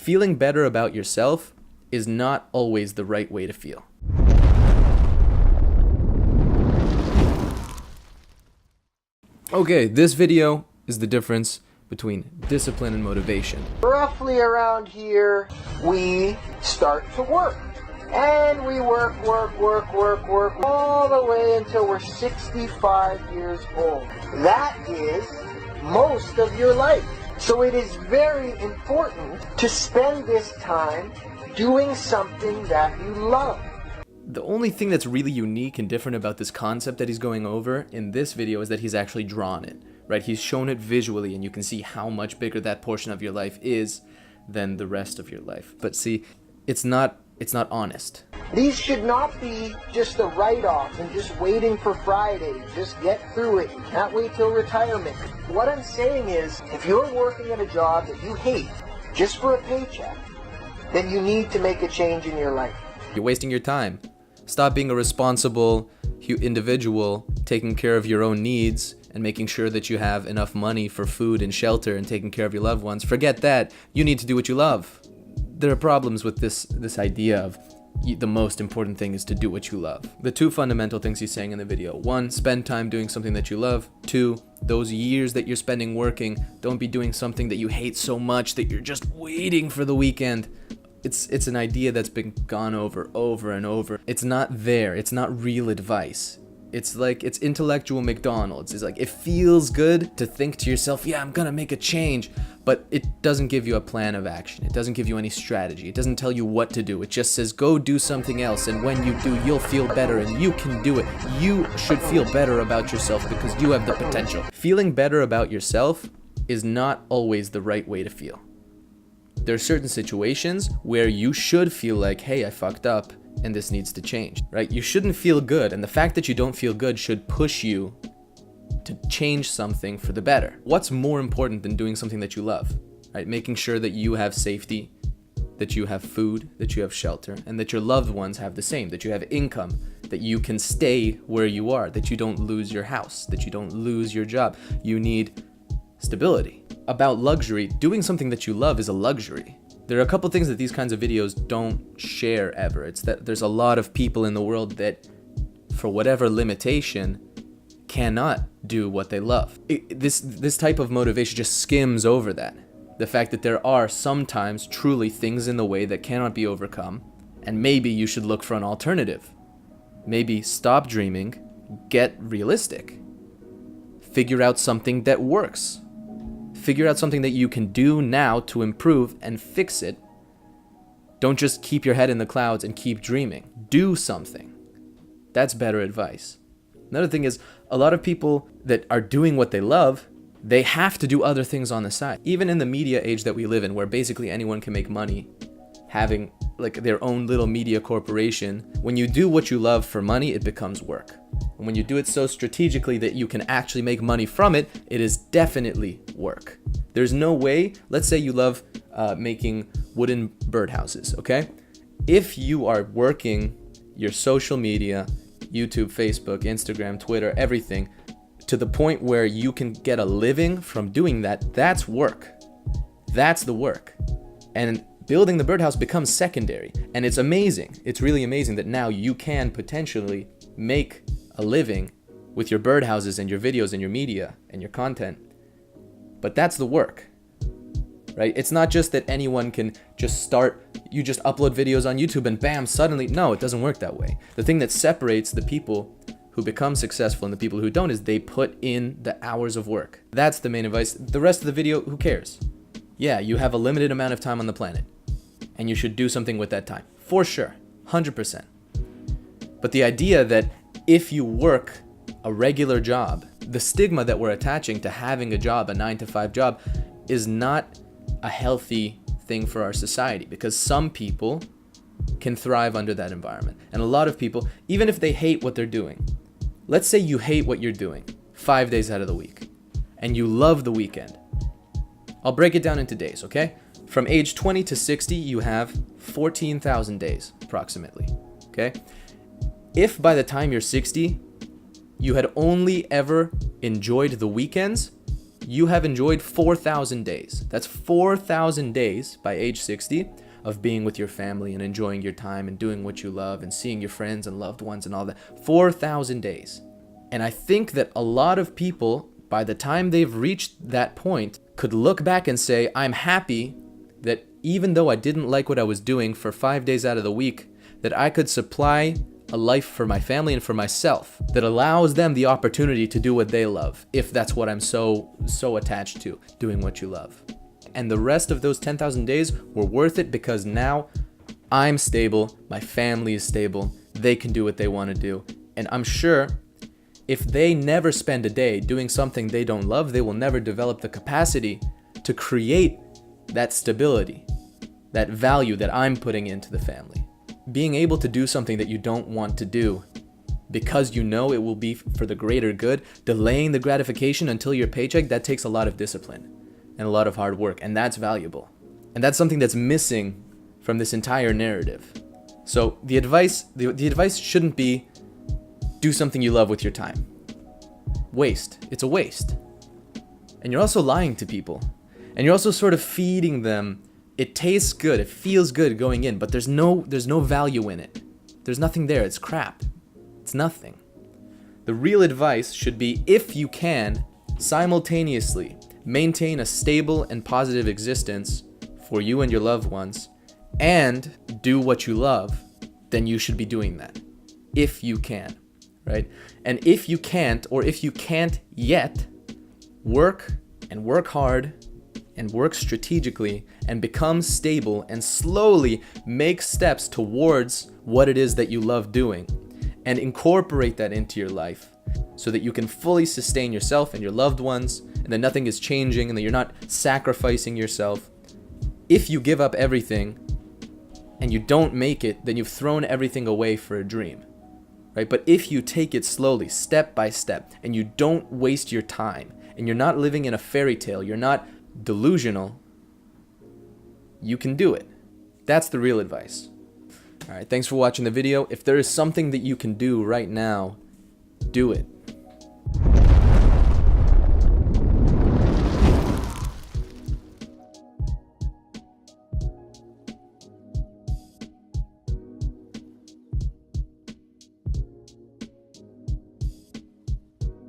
Feeling better about yourself is not always the right way to feel. Okay, this video is the difference between discipline and motivation. Roughly around here, we start to work. And we work all the way until we're 65 years old. That is most of your life. So it is very important to spend this time doing something that you love. The only thing that's really unique and different about this concept that he's going over in this video is that he's actually drawn it, right? He's shown it visually, and you can see how much bigger that portion of your life is than the rest of your life. But see, it's not honest. These should not be just a write-off and just waiting for Friday. Just get through it. You can't wait till retirement. What I'm saying is, if you're working at a job that you hate just for a paycheck, then you need to make a change in your life. You're wasting your time. Stop being a responsible individual, taking care of your own needs and making sure that you have enough money for food and shelter and taking care of your loved ones. Forget that. You need to do what you love. There are problems with this idea of the most important thing is to do what you love. The two fundamental things he's saying in the video: one, spend time doing something that you love. Two, those years that you're spending working, don't be doing something that you hate so much that you're just waiting for the weekend. It's an idea that's been gone over and over. It's not there. It's not real advice. It's like, it's intellectual McDonald's. It's like, it feels good to think to yourself, yeah, I'm gonna make a change, but it doesn't give you a plan of action. It doesn't give you any strategy. It doesn't tell you what to do. It just says, go do something else, and when you do, you'll feel better, and you can do it. You should feel better about yourself because you have the potential. Feeling better about yourself is not always the right way to feel. There are certain situations where you should feel like, hey, I fucked up and this needs to change, right? You shouldn't feel good, and the fact that you don't feel good should push you to change something for the better. What's more important than doing something that you love, right? Making sure that you have safety, that you have food, that you have shelter, and that your loved ones have the same, that you have income, that you can stay where you are, that you don't lose your house, that you don't lose your job. You need stability. About luxury, doing something that you love is a luxury. There are a couple things that these kinds of videos don't share ever. It's that there's a lot of people in the world that, for whatever limitation, cannot do what they love. This type of motivation just skims over that. The fact that there are sometimes truly things in the way that cannot be overcome, and maybe you should look for an alternative. Maybe stop dreaming, get realistic. Figure out something that works. Figure out something that you can do now to improve and fix it. Don't just keep your head in the clouds and keep dreaming. Do something. That's better advice. Another thing is, a lot of people that are doing what they love, they have to do other things on the side. Even in the media age that we live in, where basically anyone can make money, having like their own little media corporation, when you do what you love for money, it becomes work. And when you do it so strategically that you can actually make money from it, it is definitely work. There's no way, let's say you love making wooden birdhouses, okay? If you are working your social media, YouTube, Facebook, Instagram, Twitter, everything, to the point where you can get a living from doing that, that's work. That's the work. And building the birdhouse becomes secondary. And it's amazing. It's really amazing that now you can potentially make a living with your birdhouses and your videos and your media and your content. But that's the work, right? It's not just that anyone can just start, you just upload videos on YouTube and bam, suddenly, no, it doesn't work that way. The thing that separates the people who become successful and the people who don't is they put in the hours of work. That's the main advice. The rest of the video, who cares? Yeah, you have a limited amount of time on the planet and you should do something with that time. For sure, 100%. But the idea that if you work a regular job, the stigma that we're attaching to having a job, a 9-to-5 job, is not a healthy thing for our society, because some people can thrive under that environment. And a lot of people, even if they hate what they're doing, let's say you hate what you're doing 5 days out of the week and you love the weekend. I'll break it down into days, okay? From age 20 to 60, you have 14,000 days approximately, okay? If by the time you're 60, you had only ever enjoyed the weekends, you have enjoyed 4,000 days. That's 4,000 days by age 60 of being with your family and enjoying your time and doing what you love and seeing your friends and loved ones and all that. 4,000 days. And I think that a lot of people, by the time they've reached that point, could look back and say, I'm happy that even though I didn't like what I was doing for 5 days out of the week, that I could supply a life for my family and for myself that allows them the opportunity to do what they love, if that's what I'm so attached to, doing what you love. And the rest of those 10,000 days were worth it because now I'm stable, my family is stable, they can do what they want to do. And I'm sure if they never spend a day doing something they don't love, they will never develop the capacity to create that stability, that value that I'm putting into the family. Being able to do something that you don't want to do because you know it will be for the greater good, delaying the gratification until your paycheck, that takes a lot of discipline and a lot of hard work, and that's valuable. And that's something that's missing from this entire narrative. So the advice shouldn't be do something you love with your time. Waste. It's a waste. And you're also lying to people. And you're also sort of feeding them. It tastes good, it feels good going in, but there's no value in it. There's nothing there, it's crap. It's nothing. The real advice should be, if you can, simultaneously maintain a stable and positive existence for you and your loved ones, and do what you love, then you should be doing that. If you can, right? And if you can't, or if you can't yet, work and work hard and work strategically and become stable and slowly make steps towards what it is that you love doing and incorporate that into your life so that you can fully sustain yourself and your loved ones and that nothing is changing and that you're not sacrificing yourself. If you give up everything and you don't make it, then you've thrown everything away for a dream, right? But if you take it slowly, step by step, and you don't waste your time and you're not living in a fairy tale, you're not delusional, you can do it. That's the real advice. All right, thanks for watching the video. If there is something that you can do right now, do it.